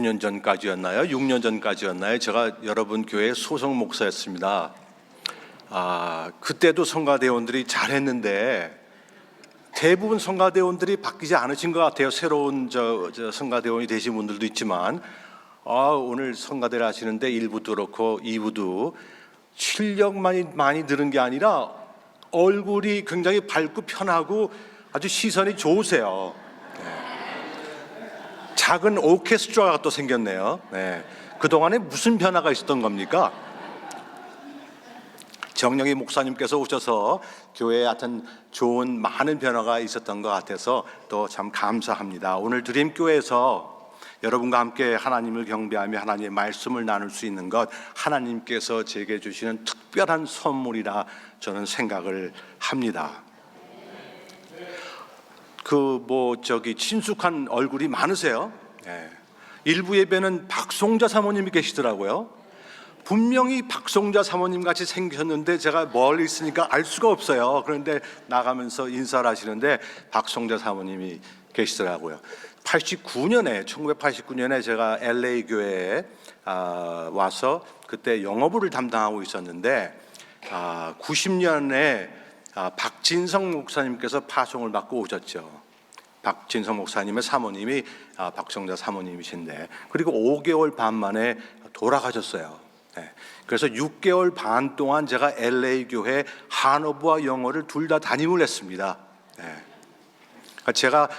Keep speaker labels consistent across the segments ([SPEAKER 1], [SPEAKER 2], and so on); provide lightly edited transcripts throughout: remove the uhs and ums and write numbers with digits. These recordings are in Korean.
[SPEAKER 1] 5년 전까지였나요? 6년 전까지였나요? 제가 여러분 교회 소속 목사였습니다. 그때도 성가대원들이 잘했는데 대부분 성가대원들이 바뀌지 않으신 것 같아요. 새로운 성가대원이 되신 분들도 있지만 오늘 성가대를 하시는데 1부도 그렇고 2부도 실력만이 많이 늘은 게 아니라 얼굴이 굉장히 밝고 편하고 아주 시선이 좋으세요. 작은 오케스트라가 또 생겼네요. 그동안에 무슨 변화가 있었던 겁니까? 정영희 목사님께서 오셔서 교회에 하여튼 좋은 많은 변화가 있었던 것 같아서 또 참 감사합니다. 오늘 드림교회에서 여러분과 함께 하나님을 경배하며 하나님의 말씀을 나눌 수 있는 것, 하나님께서 제게 주시는 특별한 선물이라 저는 생각을 합니다. 친숙한 얼굴이 많으세요. 일부 예배는 박송자 사모님이 계시더라고요. 분명히 박송자 사모님 같이 생겼는데 제가 멀리 있으니까 알 수가 없어요. 그런데 나가면서 인사를 하시는데 박송자 사모님이 계시더라고요. 1989년에 제가 LA 교회에 와서 그때 영어부를 담당하고 있었는데 90년에 박진성 목사님께서 파송을 받고 오셨죠. 박진성 목사님의 사모님이 박송자 사모님이신데, 그리고 5개월 반 만에 돌아가셨어요. 그래서 6개월 반 동안 제가 LA 교회 한어부와 영어를 둘 다 담임을 했습니다. 제가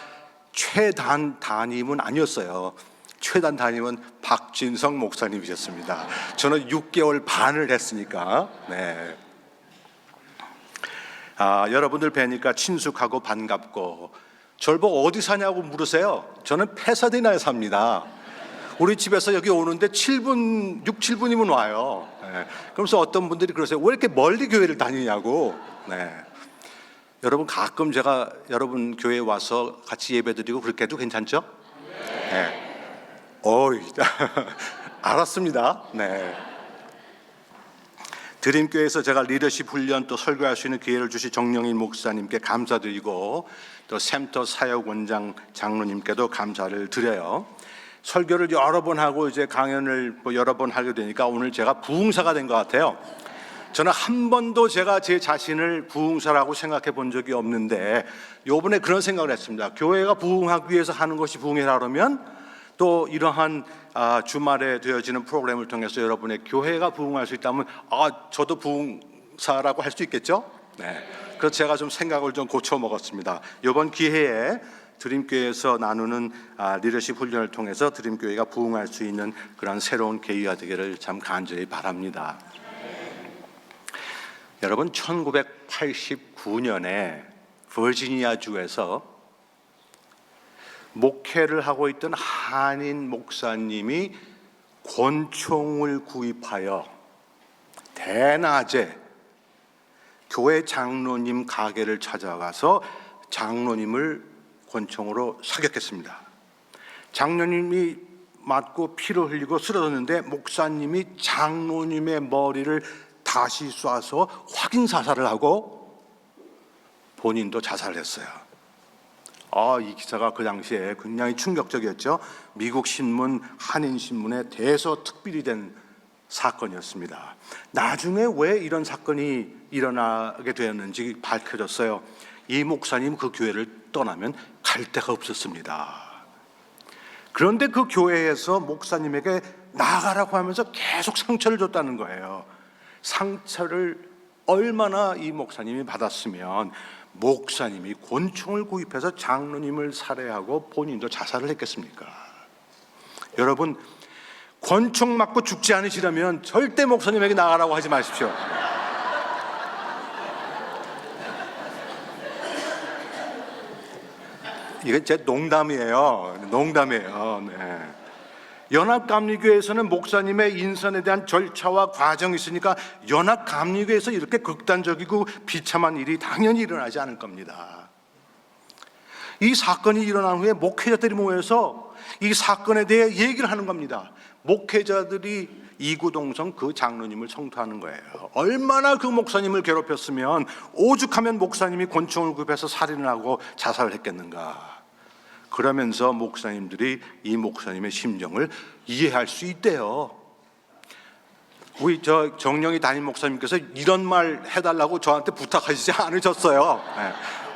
[SPEAKER 1] 최단 담임은 아니었어요. 최단 담임은 박진성 목사님이셨습니다. 저는 6개월 반을 했으니까. 여러분들 뵈니까 친숙하고 반갑고, 저를 보고 어디 사냐고 물으세요. 저는 패사디나에 삽니다. 우리 집에서 여기 오는데 6, 7분이면 와요. 그러면서 어떤 분들이 그러세요. 왜 이렇게 멀리 교회를 다니냐고. 여러분, 가끔 제가 여러분 교회에 와서 같이 예배드리고 그렇게 해도 괜찮죠? 알았습니다. 드림교회에서 제가 리더십 훈련 또 설교할 수 있는 기회를 주신 정영인 목사님께 감사드리고, 또 샘터 사역원장 장로님께도 감사를 드려요. 설교를 여러 번 하고 이제 강연을 여러 번 하게 되니까 오늘 제가 부흥사가 된 것 같아요. 저는 한 번도 제가 제 자신을 부흥사라고 생각해 본 적이 없는데 이번에 그런 생각을 했습니다. 교회가 부흥하기 위해서 하는 것이 부흥이라 그러면 또 이러한 주말에 되어지는 프로그램을 통해서 여러분의 교회가 부흥할 수 있다면 저도 부흥사라고 할 수 있겠죠? 그래서 제가 좀 생각을 좀 고쳐 먹었습니다. 이번 기회에 드림교회에서 나누는 리더십 훈련을 통해서 드림교회가 부흥할 수 있는 그런 새로운 계기가 되기를 참 간절히 바랍니다. 여러분, 1989년에 버지니아주에서 목회를 하고 있던 한인 목사님이 권총을 구입하여 대낮에 교회 장로님 가게를 찾아가서 장로님을 권총으로 사격했습니다. 장로님이 맞고 피를 흘리고 쓰러졌는데 목사님이 장로님의 머리를 다시 쏴서 확인 사살을 하고 본인도 자살을 했어요. 이 기사가 그 당시에 굉장히 충격적이었죠. 미국 신문, 한인 신문에 대서특필이 된 사건이었습니다. 나중에 왜 이런 사건이 일어나게 되었는지 밝혀졌어요. 이 목사님 그 교회를 떠나면 갈 데가 없었습니다. 그런데 그 교회에서 목사님에게 나가라고 하면서 계속 상처를 줬다는 거예요. 상처를 얼마나 이 목사님이 받았으면 목사님이 권총을 구입해서 장로님을 살해하고 본인도 자살을 했겠습니까? 여러분, 권총 맞고 죽지 않으시려면 절대 목사님에게 나가라고 하지 마십시오. 이건 제 농담이에요. 연합감리교회에서는 목사님의 인선에 대한 절차와 과정이 있으니까 연합감리교회에서 이렇게 극단적이고 비참한 일이 당연히 일어나지 않을 겁니다. 이 사건이 일어난 후에 목회자들이 모여서 이 사건에 대해 얘기를 하는 겁니다. 목회자들이 이구동성 그 장로님을 성토하는 거예요. 얼마나 그 목사님을 괴롭혔으면 오죽하면 목사님이 권총을 구입해서 살인을 하고 자살을 했겠는가. 그러면서 목사님들이 이 목사님의 심정을 이해할 수 있대요. 우리 정영희 담임 목사님께서 이런 말 해달라고 저한테 부탁하시지 않으셨어요. 네.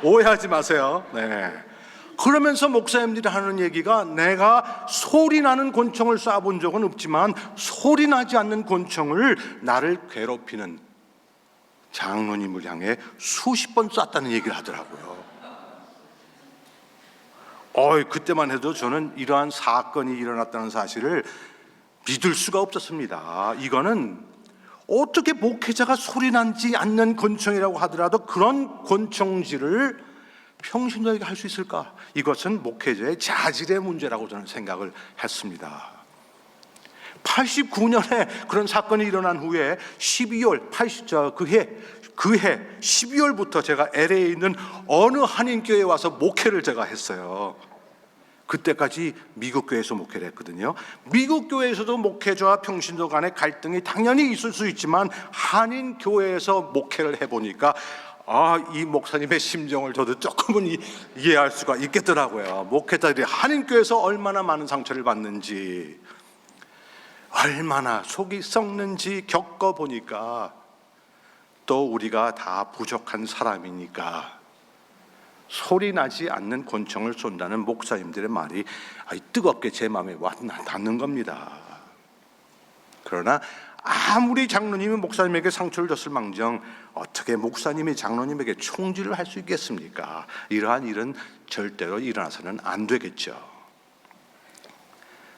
[SPEAKER 1] 오해하지 마세요. 네. 그러면서 목사님들이 하는 얘기가, 내가 소리 나는 권총을 쏴본 적은 없지만 소리 나지 않는 권총을 나를 괴롭히는 장로님을 향해 수십 번 쐈다는 얘기를 하더라고요. 그때만 해도 저는 이러한 사건이 일어났다는 사실을 믿을 수가 없었습니다. 이거는 어떻게 목회자가 소리 나지 않는 권총이라고 하더라도 그런 권총질을 평신도에게 할 수 있을까? 이것은 목회자의 자질의 문제라고 저는 생각을 했습니다. 89년에 그런 사건이 일어난 후에 12월 그해 12월부터 제가 LA에 있는 어느 한인교회에 와서 목회를 제가 했어요. 그때까지 미국 교회에서 목회를 했거든요. 미국 교회에서도 목회자와 평신도 간의 갈등이 당연히 있을 수 있지만 한인 교회에서 목회를 해보니까 이 목사님의 심정을 저도 조금은 이해할 수가 있겠더라고요. 목회자들이 한인 교회에서 얼마나 많은 상처를 받는지, 얼마나 속이 썩는지 겪어보니까, 또 우리가 다 부족한 사람이니까 소리 나지 않는 권총을 쏜다는 목사님들의 말이 뜨겁게 제 마음에 닿는 겁니다. 그러나 아무리 장로님이 목사님에게 상처를 줬을 망정 어떻게 목사님이 장로님에게 총질을 할 수 있겠습니까? 이러한 일은 절대로 일어나서는 안 되겠죠.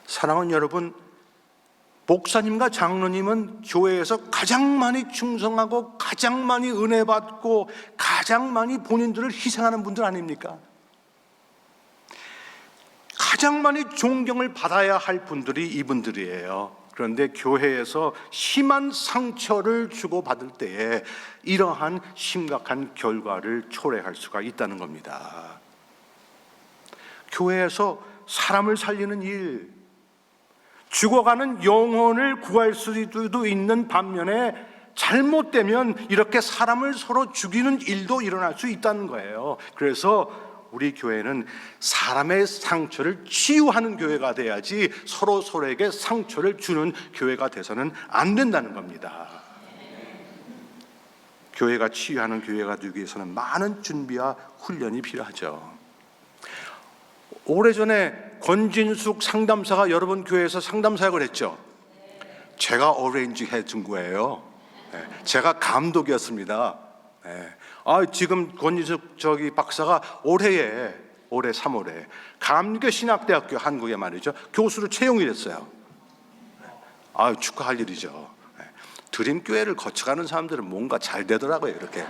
[SPEAKER 1] 사랑하는 여러분, 목사님과 장로님은 교회에서 가장 많이 충성하고 가장 많이 은혜 받고 가장 많이 본인들을 희생하는 분들 아닙니까? 가장 많이 존경을 받아야 할 분들이 이분들이에요. 그런데 교회에서 심한 상처를 주고받을 때에 이러한 심각한 결과를 초래할 수가 있다는 겁니다. 교회에서 사람을 살리는 일, 죽어가는 영혼을 구할 수도 있는 반면에 잘못되면 이렇게 사람을 서로 죽이는 일도 일어날 수 있다는 거예요. 그래서 우리 교회는 사람의 상처를 치유하는 교회가 돼야지 서로에게 상처를 주는 교회가 돼서는 안 된다는 겁니다. 교회가 치유하는 교회가 되기 위해서는 많은 준비와 훈련이 필요하죠. 오래전에 권진숙 상담사가 여러분 교회에서 상담 사역을 했죠. 제가 어레인지 해준 거예요. 제가 감독이었습니다. 지금 권진숙 박사가 올해 3월에 감교신학대학교 한국에 말이죠, 교수로 채용이 됐어요. 축하할 일이죠. 드림교회를 거쳐가는 사람들은 뭔가 잘 되더라고요, 이렇게.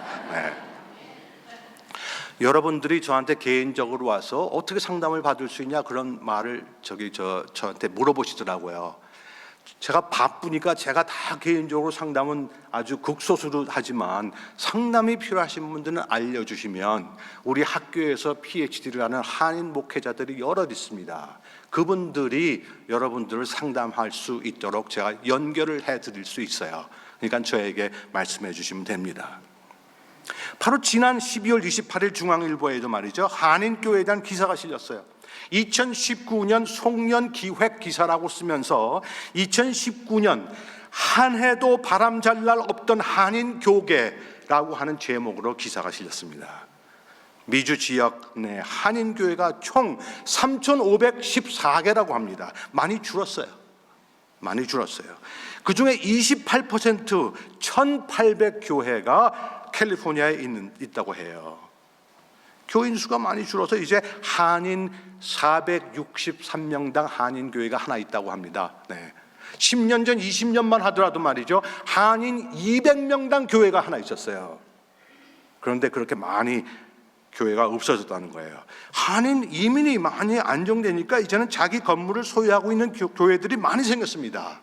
[SPEAKER 1] 여러분들이 저한테 개인적으로 와서 어떻게 상담을 받을 수 있냐, 그런 말을 저한테 물어보시더라고요. 제가 바쁘니까 제가 다 개인적으로 상담은 아주 극소수로 하지만 상담이 필요하신 분들은 알려주시면 우리 학교에서 PhD를 하는 한인 목회자들이 여럿 있습니다. 그분들이 여러분들을 상담할 수 있도록 제가 연결을 해드릴 수 있어요. 그러니까 저에게 말씀해 주시면 됩니다. 바로 지난 12월 28일 중앙일보에도 말이죠, 한인교회에 대한 기사가 실렸어요. 2019년 송년 기획 기사라고 쓰면서 2019년 한 해도 바람 잘 날 없던 한인교계라고 하는 제목으로 기사가 실렸습니다. 미주 지역 내 한인교회가 총 3,514개라고 합니다. 많이 줄었어요. 그 중에 28% 1,800교회가 캘리포니아에 있다고 해요. 교인 수가 많이 줄어서 이제 한인 463명당 한인교회가 하나 있다고 합니다. 10년 전 20년만 하더라도 말이죠, 한인 200명당 교회가 하나 있었어요. 그런데 그렇게 많이 교회가 없어졌다는 거예요. 한인 이민이 많이 안정되니까 이제는 자기 건물을 소유하고 있는 교회들이 많이 생겼습니다.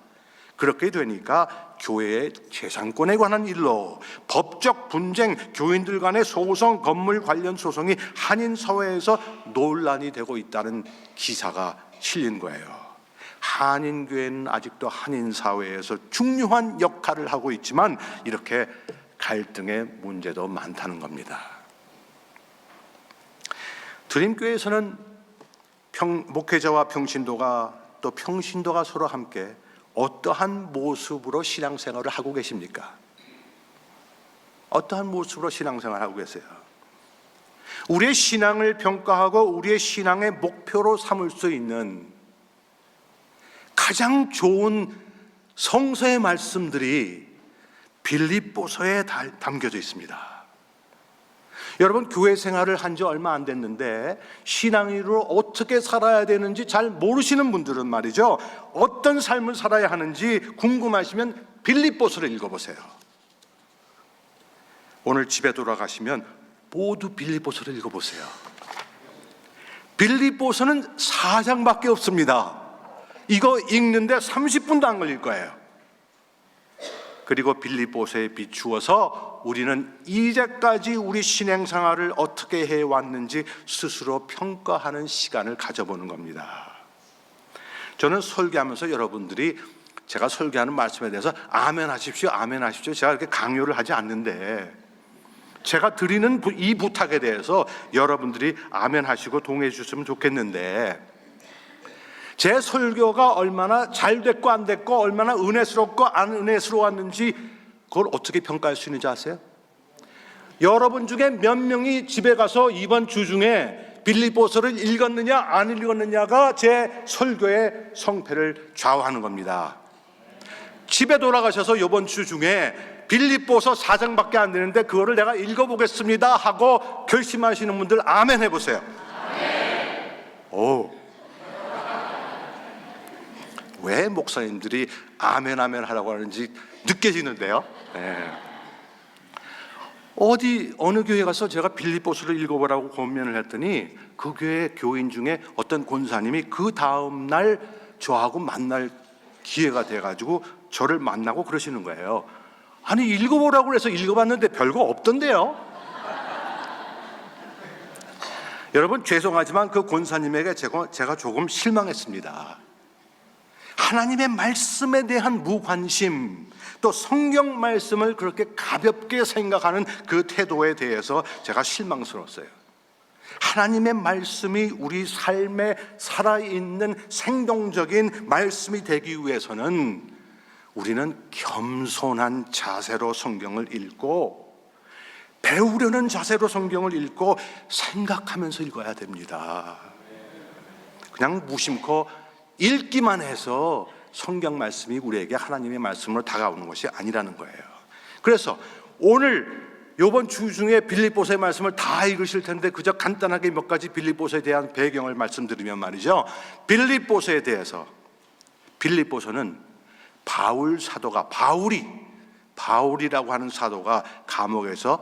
[SPEAKER 1] 그렇게 되니까 교회의 재산권에 관한 일로 법적 분쟁, 교인들 간의 소송, 건물 관련 소송이 한인 사회에서 논란이 되고 있다는 기사가 실린 거예요. 한인교회는 아직도 한인 사회에서 중요한 역할을 하고 있지만 이렇게 갈등의 문제도 많다는 겁니다. 드림교회에서는 목회자와 평신도가 또 평신도가 서로 함께 어떠한 모습으로 신앙생활을 하고 계십니까? 어떠한 모습으로 신앙생활을 하고 계세요? 우리의 신앙을 평가하고 우리의 신앙의 목표로 삼을 수 있는 가장 좋은 성서의 말씀들이 빌립보서에 담겨져 있습니다. 여러분, 교회 생활을 한 지 얼마 안 됐는데 신앙인으로 어떻게 살아야 되는지 잘 모르시는 분들은 말이죠, 어떤 삶을 살아야 하는지 궁금하시면 빌립보서를 읽어보세요. 오늘 집에 돌아가시면 모두 빌립보서를 읽어보세요. 빌립보서는 4장밖에 없습니다. 이거 읽는데 30분도 안 걸릴 거예요. 그리고 빌립보서에 비추어서 우리는 이제까지 우리 신앙생활을 어떻게 해왔는지 스스로 평가하는 시간을 가져보는 겁니다. 저는 설교하면서 여러분들이 제가 설교하는 말씀에 대해서 아멘 하십시오, 아멘 하십시오, 제가 이렇게 강요를 하지 않는데, 제가 드리는 이 부탁에 대해서 여러분들이 아멘 하시고 동의해 주셨으면 좋겠는데, 제 설교가 얼마나 잘 됐고 안 됐고, 얼마나 은혜스럽고 안 은혜스러웠는지 그걸 어떻게 평가할 수 있는지 아세요? 여러분 중에 몇 명이 집에 가서 이번 주 중에 빌립보서를 읽었느냐 안 읽었느냐가 제 설교의 성패를 좌우하는 겁니다. 집에 돌아가셔서 이번 주 중에 빌립보서 4장밖에 안 되는데 그거를 내가 읽어보겠습니다 하고 결심하시는 분들 아멘 해보세요. 오, 왜 목사님들이 아멘 아멘 하라고 하는지 느껴지는데요. 네. 어느 교회 가서 제가 빌립보서를 읽어보라고 권면을 했더니 그 교회 교인 중에 어떤 권사님이 그 다음날 저하고 만날 기회가 돼가지고 저를 만나고 그러시는 거예요. 아니, 읽어보라고 해서 읽어봤는데 별거 없던데요. 여러분, 죄송하지만 그 권사님에게 제가 조금 실망했습니다. 하나님의 말씀에 대한 무관심, 또 성경 말씀을 그렇게 가볍게 생각하는 그 태도에 대해서 제가 실망스러웠어요. 하나님의 말씀이 우리 삶에 살아있는 생동적인 말씀이 되기 위해서는 우리는 겸손한 자세로 성경을 읽고 배우려는 자세로 성경을 읽고 생각하면서 읽어야 됩니다. 그냥 무심코 읽기만 해서 성경 말씀이 우리에게 하나님의 말씀으로 다가오는 것이 아니라는 거예요. 그래서 오늘 이번 주 중에 빌립보서의 말씀을 다 읽으실 텐데 그저 간단하게 몇 가지 빌립보서에 대한 배경을 말씀드리면 말이죠, 빌립보서에 대해서, 빌립보서는 바울 사도가, 바울이라고 하는 사도가 감옥에서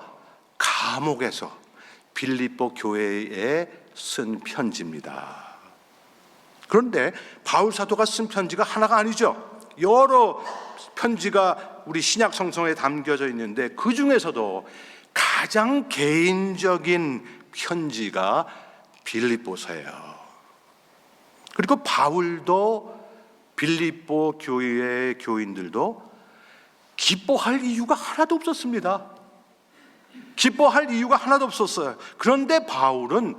[SPEAKER 1] 빌립보 교회에 쓴 편지입니다. 그런데 바울 사도가 쓴 편지가 하나가 아니죠. 여러 편지가 우리 신약 성서에 담겨져 있는데 그 중에서도 가장 개인적인 편지가 빌립보서예요. 그리고 바울도 빌립보 교회의 교인들도 기뻐할 이유가 하나도 없었습니다. 기뻐할 이유가 하나도 없었어요. 그런데 바울은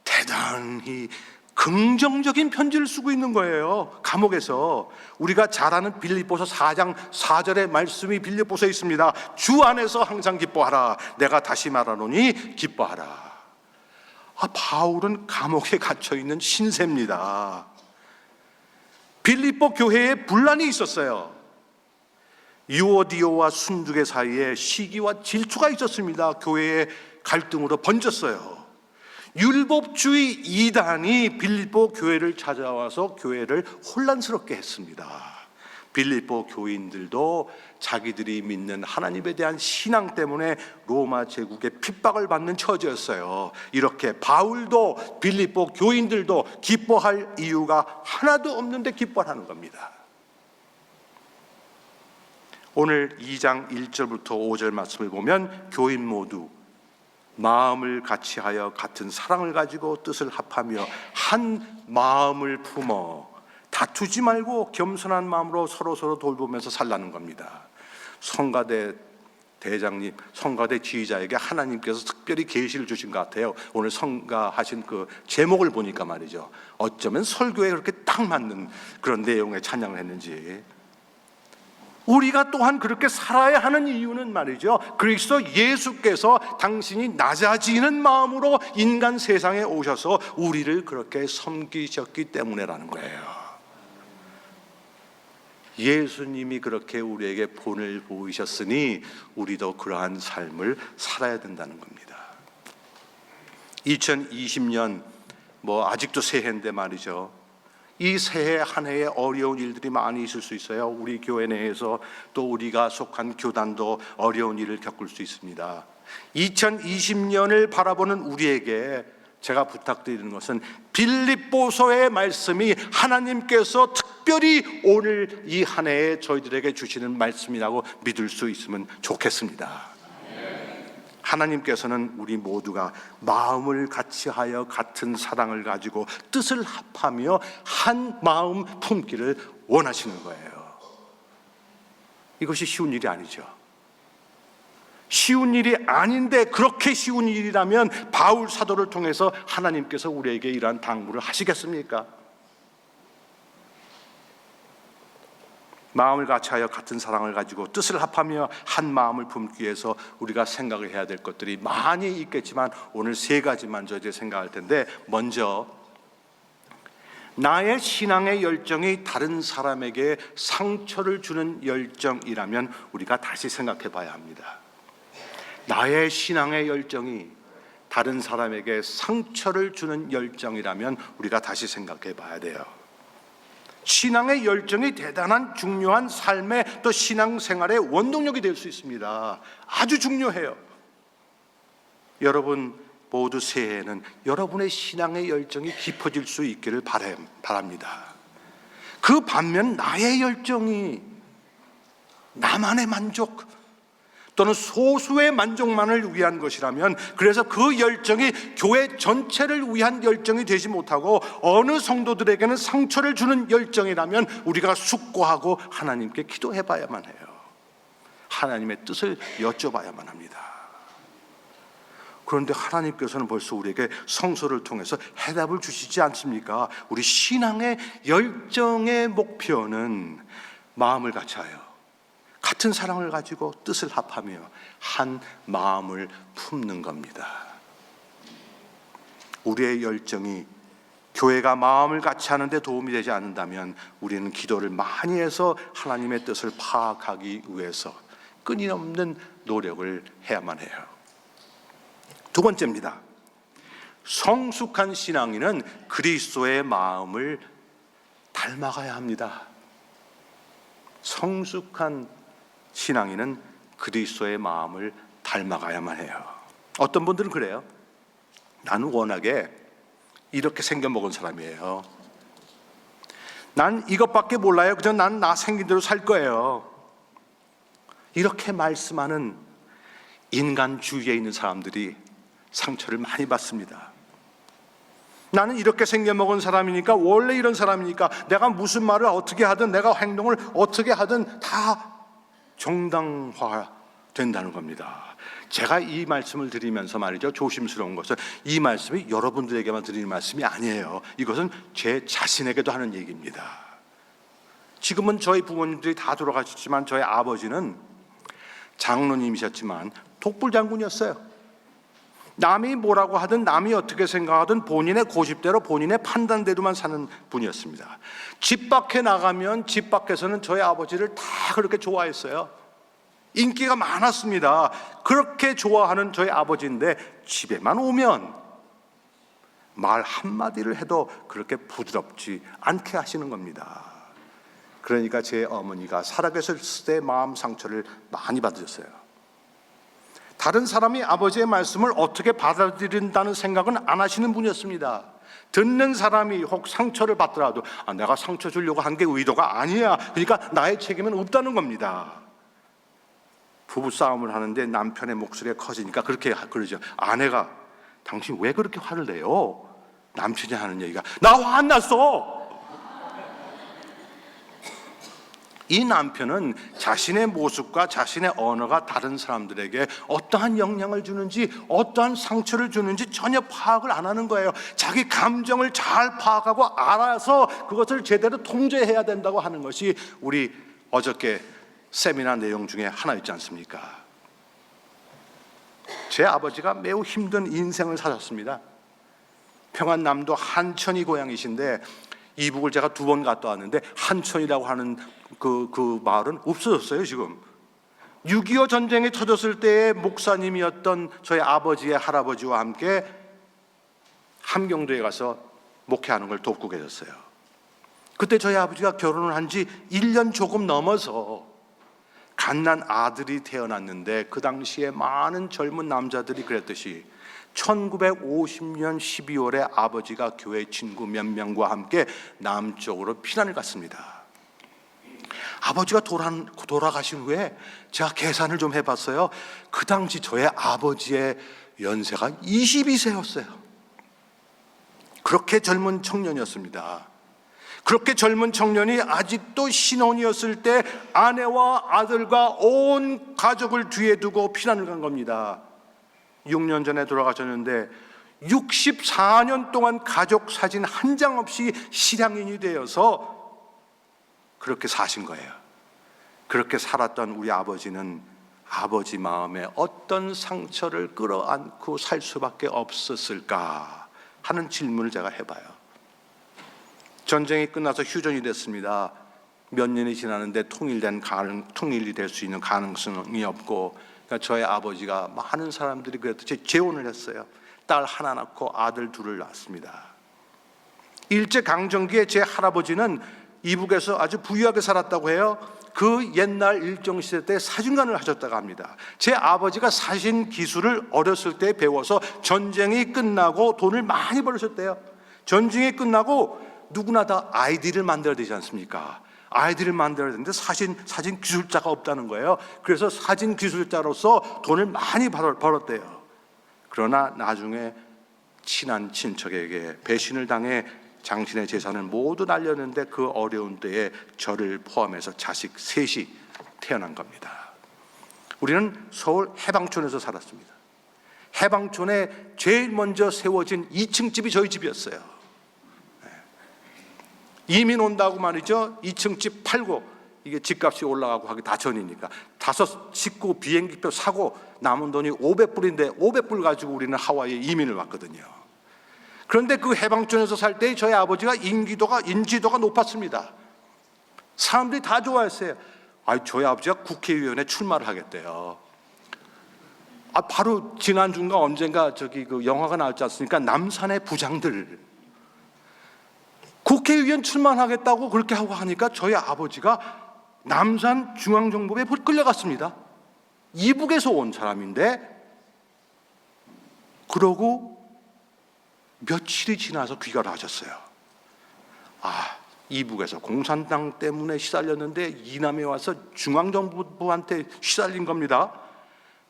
[SPEAKER 1] 대단히 긍정적인 편지를 쓰고 있는 거예요. 감옥에서. 우리가 잘 아는 빌립보서 4장 4절의 말씀이 빌립보서에 있습니다. 주 안에서 항상 기뻐하라. 내가 다시 말하노니 기뻐하라. 바울은 감옥에 갇혀 있는 신세입니다. 빌립보 교회에 분란이 있었어요. 유오디오와 순두계 사이에 시기와 질투가 있었습니다. 교회의 갈등으로 번졌어요. 율법주의 이단이 빌립보 교회를 찾아와서 교회를 혼란스럽게 했습니다. 빌립보 교인들도 자기들이 믿는 하나님에 대한 신앙 때문에 로마 제국의 핍박을 받는 처지였어요. 이렇게 바울도 빌립보 교인들도 기뻐할 이유가 하나도 없는데 기뻐하는 겁니다. 오늘 2장 1절부터 5절 말씀을 보면 교인 모두 마음을 같이하여 같은 사랑을 가지고 뜻을 합하며 한 마음을 품어 다투지 말고 겸손한 마음으로 서로 돌보면서 살라는 겁니다. 성가대 대장님, 성가대 지휘자에게 하나님께서 특별히 계시를 주신 것 같아요. 오늘 성가하신 그 제목을 보니까 말이죠. 어쩌면 설교에 그렇게 딱 맞는 그런 내용의 찬양을 했는지. 우리가 또한 그렇게 살아야 하는 이유는 말이죠, 그리스도 예수께서 당신이 낮아지는 마음으로 인간 세상에 오셔서 우리를 그렇게 섬기셨기 때문에라는 거예요. 예수님이 그렇게 우리에게 본을 보이셨으니 우리도 그러한 삶을 살아야 된다는 겁니다. 2020년 아직도 새해인데 말이죠, 이 새해 한 해에 어려운 일들이 많이 있을 수 있어요. 우리 교회 내에서 또 우리가 속한 교단도 어려운 일을 겪을 수 있습니다. 2020년을 바라보는 우리에게 제가 부탁드리는 것은 빌립보서의 말씀이 하나님께서 특별히 오늘 이 한 해에 저희들에게 주시는 말씀이라고 믿을 수 있으면 좋겠습니다. 하나님께서는 우리 모두가 마음을 같이하여 같은 사랑을 가지고 뜻을 합하며 한 마음 품기를 원하시는 거예요. 이것이 쉬운 일이 아니죠. 쉬운 일이 아닌데, 그렇게 쉬운 일이라면 바울 사도를 통해서 하나님께서 우리에게 이러한 당부를 하시겠습니까? 마음을 같이하여 같은 사랑을 가지고 뜻을 합하며 한 마음을 품기 위해서 우리가 생각을 해야 될 것들이 많이 있겠지만 오늘 세 가지만 저희들이 생각할 텐데, 먼저 나의 신앙의 열정이 다른 사람에게 상처를 주는 열정이라면 우리가 다시 생각해 봐야 합니다. 나의 신앙의 열정이 다른 사람에게 상처를 주는 열정이라면 우리가 다시 생각해 봐야 돼요. 신앙의 열정이 대단한 중요한 삶의 또 신앙생활의 원동력이 될 수 있습니다. 아주 중요해요. 여러분 모두 새해에는 여러분의 신앙의 열정이 깊어질 수 있기를 바랍니다. 그 반면 나의 열정이 나만의 만족 또는 소수의 만족만을 위한 것이라면, 그래서 그 열정이 교회 전체를 위한 열정이 되지 못하고 어느 성도들에게는 상처를 주는 열정이라면 우리가 숙고하고 하나님께 기도해 봐야만 해요. 하나님의 뜻을 여쭤봐야만 합니다. 그런데 하나님께서는 벌써 우리에게 성서를 통해서 해답을 주시지 않습니까? 우리 신앙의 열정의 목표는 마음을 같이하여 같은 사랑을 가지고 뜻을 합하며 한 마음을 품는 겁니다. 우리의 열정이 교회가 마음을 같이 하는데 도움이 되지 않는다면 우리는 기도를 많이 해서 하나님의 뜻을 파악하기 위해서 끊임없는 노력을 해야만 해요. 두 번째입니다. 성숙한 신앙인은 그리스도의 마음을 닮아가야 합니다. 성숙한 신앙인은 그리스도의 마음을 닮아가야만 해요. 어떤 분들은 그래요. 나는 워낙에 이렇게 생겨먹은 사람이에요. 난 이것밖에 몰라요. 그냥 난 나 생긴 대로 살 거예요. 이렇게 말씀하는 인간주의에 있는 사람들이 상처를 많이 받습니다. 나는 이렇게 생겨먹은 사람이니까, 원래 이런 사람이니까 내가 무슨 말을 어떻게 하든 내가 행동을 어떻게 하든 다 정당화 된다는 겁니다. 제가 이 말씀을 드리면서 말이죠, 조심스러운 것은 이 말씀이 여러분들에게만 드리는 말씀이 아니에요. 이것은 제 자신에게도 하는 얘기입니다. 지금은 저희 부모님들이 다 돌아가셨지만 저희 아버지는 장로님이셨지만 독불장군이었어요. 남이 뭐라고 하든 남이 어떻게 생각하든 본인의 고집대로 본인의 판단대로만 사는 분이었습니다. 집 밖에 나가면 집 밖에서는 저희 아버지를 다 그렇게 좋아했어요. 인기가 많았습니다. 그렇게 좋아하는 저희 아버지인데 집에만 오면 말 한마디를 해도 그렇게 부드럽지 않게 하시는 겁니다. 그러니까 제 어머니가 살아계셨을 때 마음 상처를 많이 받으셨어요. 다른 사람이 아버지의 말씀을 어떻게 받아들인다는 생각은 안 하시는 분이었습니다. 듣는 사람이 혹 상처를 받더라도 내가 상처 주려고 한 게 의도가 아니야, 그러니까 나의 책임은 없다는 겁니다. 부부싸움을 하는데 남편의 목소리가 커지니까 그렇게 그러죠. 아내가 당신 왜 그렇게 화를 내요? 남편이 하는 얘기가 나 화 안 났어. 이 남편은 자신의 모습과 자신의 언어가 다른 사람들에게 어떠한 영향을 주는지, 어떠한 상처를 주는지 전혀 파악을 안 하는 거예요. 자기 감정을 잘 파악하고 알아서 그것을 제대로 통제해야 된다고 하는 것이 우리 어저께 세미나 내용 중에 하나였지 않습니까? 제 아버지가 매우 힘든 인생을 사셨습니다. 평안남도 한천이 고향이신데 이북을 제가 2번 갔다 왔는데 한천이라고 하는 그 마을은 없어졌어요. 지금 6.25 전쟁이 터졌을 때의 목사님이었던 저희 아버지의 할아버지와 함께 함경도에 가서 목회하는 걸 돕고 계셨어요. 그때 저희 아버지가 결혼을 한 지 1년 조금 넘어서 갓난 아들이 태어났는데, 그 당시에 많은 젊은 남자들이 그랬듯이 1950년 12월에 아버지가 교회 친구 몇 명과 함께 남쪽으로 피난을 갔습니다. 아버지가 돌아가신 후에 제가 계산을 좀 해봤어요. 그 당시 저의 아버지의 연세가 22세였어요. 그렇게 젊은 청년이었습니다. 그렇게 젊은 청년이 아직도 신혼이었을 때 아내와 아들과 온 가족을 뒤에 두고 피난을 간 겁니다. 6년 전에 돌아가셨는데 64년 동안 가족 사진 한 장 없이 실향인이 되어서 그렇게 사신 거예요. 그렇게 살았던 우리 아버지는 아버지 마음에 어떤 상처를 끌어안고 살 수밖에 없었을까 하는 질문을 제가 해봐요. 전쟁이 끝나서 휴전이 됐습니다. 몇 년이 지났는데 통일이 될 수 있는 가능성이 없고, 그러니까 저희 아버지가 많은 사람들이 그랬듯이 재혼을 했어요. 딸 하나 낳고 아들 둘을 낳았습니다. 일제강점기에 제 할아버지는 이북에서 아주 부유하게 살았다고 해요. 그 옛날 일정시대 때 사진관을 하셨다고 합니다. 제 아버지가 사진 기술을 어렸을 때 배워서 전쟁이 끝나고 돈을 많이 벌으셨대요. 전쟁이 끝나고 누구나 다 아이디를 만들어야 되지 않습니까? 아이디를 만들어야 되는데 사진 기술자가 없다는 거예요. 그래서 사진 기술자로서 돈을 많이 벌었대요. 그러나 나중에 친한 친척에게 배신을 당해 장신의 재산을 모두 날렸는데, 그 어려운 때에 저를 포함해서 자식 셋이 태어난 겁니다. 우리는 서울 해방촌에서 살았습니다. 해방촌에 제일 먼저 세워진 2층 집이 저희 집이었어요. 이민 온다고 말이죠. 2층 집 팔고, 이게 집값이 올라가고 하기 다 전이니까 5 식구 비행기표 사고 남은 돈이 500불인데 500불 가지고 우리는 하와이에 이민을 왔거든요. 그런데 그 해방촌에서 살 때 저희 아버지가 인지도가 높았습니다. 사람들이 다 좋아했어요. 저희 아버지가 국회의원에 출마를 하겠대요. 바로 지난주인가 언젠가 그 영화가 나왔지 않습니까? 남산의 부장들. 국회의원 출마하겠다고 그렇게 하고 하니까 저희 아버지가 남산 중앙정보부에 끌려갔습니다. 이북에서 온 사람인데, 그러고 며칠이 지나서 귀가를 하셨어요. 이북에서 공산당 때문에 시달렸는데 이남에 와서 중앙정보부한테 시달린 겁니다.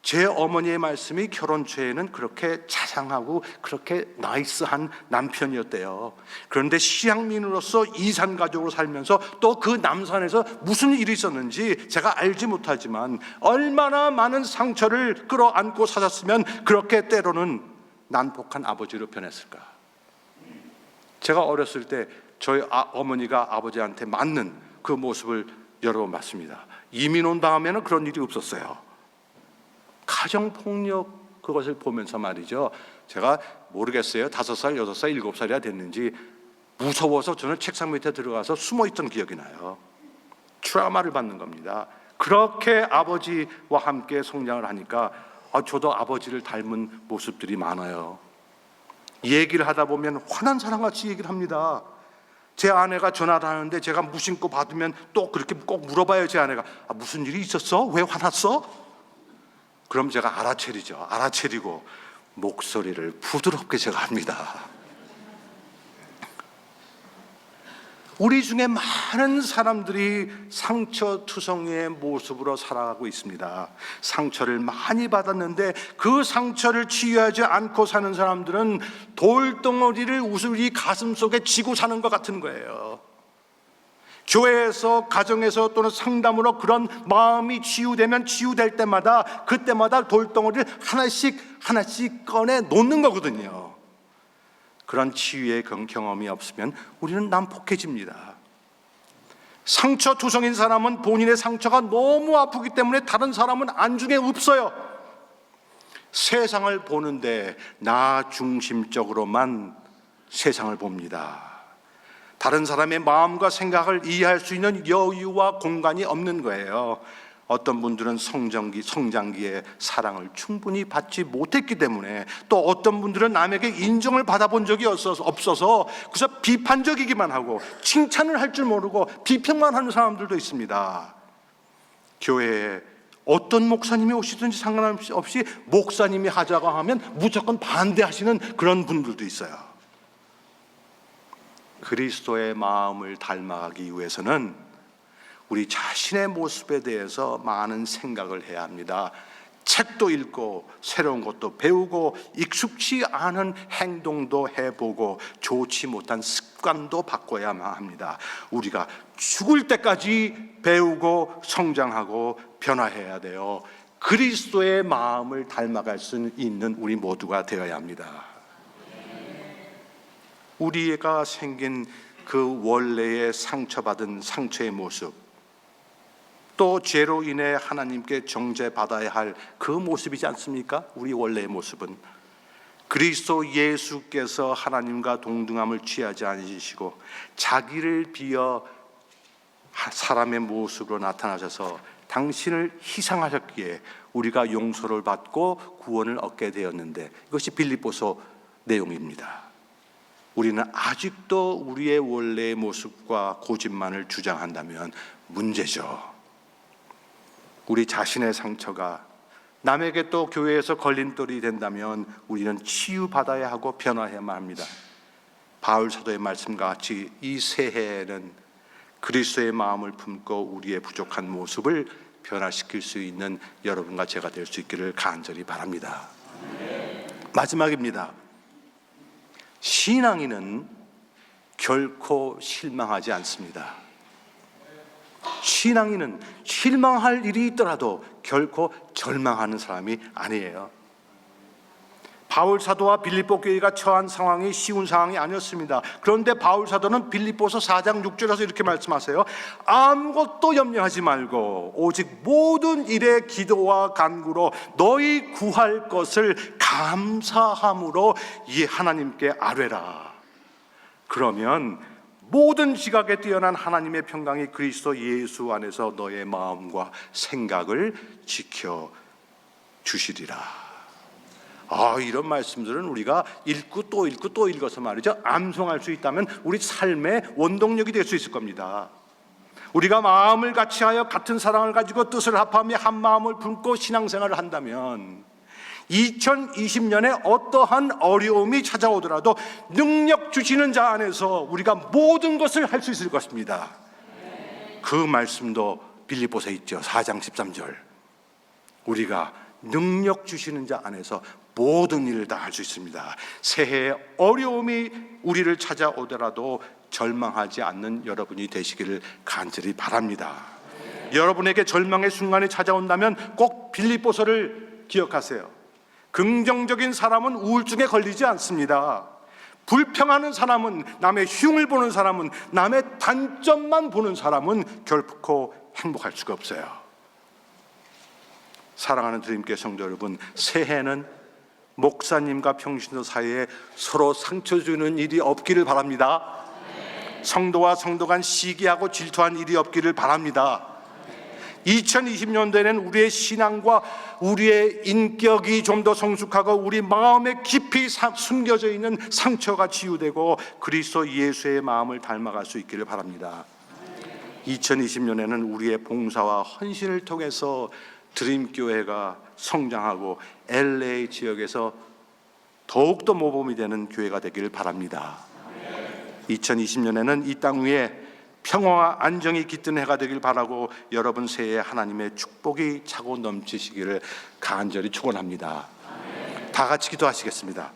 [SPEAKER 1] 제 어머니의 말씀이 결혼 초에는 그렇게 자상하고 그렇게 나이스한 남편이었대요. 그런데 시향민으로서 이산 가족으로 살면서 또 그 남산에서 무슨 일이 있었는지 제가 알지 못하지만 얼마나 많은 상처를 끌어안고 사셨으면 그렇게 때로는 난폭한 아버지로 변했을까. 제가 어렸을 때 저희 어머니가 아버지한테 맞는 그 모습을 여러 번 봤습니다. 이민 온 다음에는 그런 일이 없었어요. 가정폭력 그것을 보면서 말이죠, 제가 모르겠어요. 5살, 6살, 7살이나 됐는지 무서워서 저는 책상 밑에 들어가서 숨어있던 기억이 나요. 트라우마를 받는 겁니다. 그렇게 아버지와 함께 성장을 하니까 저도 아버지를 닮은 모습들이 많아요. 얘기를 하다 보면 환한 사람같이 얘기를 합니다. 제 아내가 전화를 하는데 제가 무심코 받으면 또 그렇게 꼭 물어봐요. 제 아내가 무슨 일이 있었어? 왜 화났어? 그럼 제가 알아채리고 목소리를 부드럽게 제가 합니다. 우리 중에 많은 사람들이 상처투성이의 모습으로 살아가고 있습니다. 상처를 많이 받았는데 그 상처를 치유하지 않고 사는 사람들은 돌덩어리를 우리 가슴 속에 지고 사는 것 같은 거예요. 교회에서, 가정에서 또는 상담으로 그런 마음이 치유되면 치유될 때마다 그때마다 돌덩어리를 하나씩 꺼내 놓는 거거든요. 그런 치유의 경험이 없으면 우리는 난폭해집니다. 상처 투성인 사람은 본인의 상처가 너무 아프기 때문에 다른 사람은 안중에 없어요. 세상을 보는데 나 중심적으로만 세상을 봅니다. 다른 사람의 마음과 생각을 이해할 수 있는 여유와 공간이 없는 거예요. 어떤 분들은 성장기에 사랑을 충분히 받지 못했기 때문에, 또 어떤 분들은 남에게 인정을 받아본 적이 없어서 그래서 비판적이기만 하고 칭찬을 할 줄 모르고 비평만 하는 사람들도 있습니다. 교회에 어떤 목사님이 오시든지 상관없이 목사님이 하자고 하면 무조건 반대하시는 그런 분들도 있어요. 그리스도의 마음을 닮아가기 위해서는 우리 자신의 모습에 대해서 많은 생각을 해야 합니다. 책도 읽고 새로운 것도 배우고 익숙치 않은 행동도 해보고 좋지 못한 습관도 바꿔야만 합니다. 우리가 죽을 때까지 배우고 성장하고 변화해야 돼요. 그리스도의 마음을 닮아갈 수 있는 우리 모두가 되어야 합니다. 우리가 생긴 그 원래의 상처받은 상처의 모습, 또 죄로 인해 하나님께 정죄받아야 할 그 모습이지 않습니까? 우리 원래의 모습은 그리스도 예수께서 하나님과 동등함을 취하지 않으시고 자기를 비어 사람의 모습으로 나타나셔서 당신을 희생하셨기에 우리가 용서를 받고 구원을 얻게 되었는데, 이것이 빌립보서 내용입니다. 우리는 아직도 우리의 원래의 모습과 고집만을 주장한다면 문제죠. 우리 자신의 상처가 남에게 또 교회에서 걸림돌이 된다면 우리는 치유받아야 하고 변화해야만 합니다. 바울 사도의 말씀과 같이 이 새해에는 그리스도의 마음을 품고 우리의 부족한 모습을 변화시킬 수 있는 여러분과 제가 될 수 있기를 간절히 바랍니다. 마지막입니다. 신앙인은 결코 실망하지 않습니다. 신앙인은 실망할 일이 있더라도 결코 절망하는 사람이 아니에요. 바울 사도와 빌립보 교회가 처한 상황이 쉬운 상황이 아니었습니다. 그런데 바울 사도는 빌립보서 4장 6절에서 이렇게 말씀하세요. 아무것도 염려하지 말고 오직 모든 일에 기도와 간구로 너희 구할 것을 감사함으로 이 하나님께 아뢰라. 그러면 모든 지각에 뛰어난 하나님의 평강이 그리스도 예수 안에서 너의 마음과 생각을 지켜 주시리라. 이런 말씀들은 우리가 읽고 또 읽고 또 읽어서 말이죠, 암송할 수 있다면 우리 삶의 원동력이 될 수 있을 겁니다. 우리가 마음을 같이하여 같은 사랑을 가지고 뜻을 합하며 한 마음을 품고 신앙생활을 한다면 2020년에 어떠한 어려움이 찾아오더라도 능력 주시는 자 안에서 우리가 모든 것을 할 수 있을 것입니다. 그 말씀도 빌립보서에 있죠. 4장 13절. 우리가 능력 주시는 자 안에서 모든 일을 다 할 수 있습니다. 새해에 어려움이 우리를 찾아오더라도 절망하지 않는 여러분이 되시기를 간절히 바랍니다. 여러분에게 절망의 순간이 찾아온다면 꼭 빌립보서를 기억하세요. 긍정적인 사람은 우울증에 걸리지 않습니다. 불평하는 사람은, 남의 흉을 보는 사람은, 남의 단점만 보는 사람은 결코 행복할 수가 없어요. 사랑하는 드림교회 성도 여러분, 새해는 목사님과 평신도 사이에 서로 상처 주는 일이 없기를 바랍니다. 성도와 성도 간 시기하고 질투한 일이 없기를 바랍니다. 2020년도에는 우리의 신앙과 우리의 인격이 좀 더 성숙하고 우리 마음에 깊이 숨겨져 있는 상처가 치유되고 그리스도 예수의 마음을 닮아갈 수 있기를 바랍니다. 2020년에는 우리의 봉사와 헌신을 통해서 드림교회가 성장하고 LA 지역에서 더욱더 모범이 되는 교회가 되기를 바랍니다. 2020년에는 이 땅 위에 평화와 안정이 깃든 해가 되길 바라고 여러분 새해에 하나님의 축복이 차고 넘치시기를 간절히 축원합니다. 다 같이 기도하시겠습니다.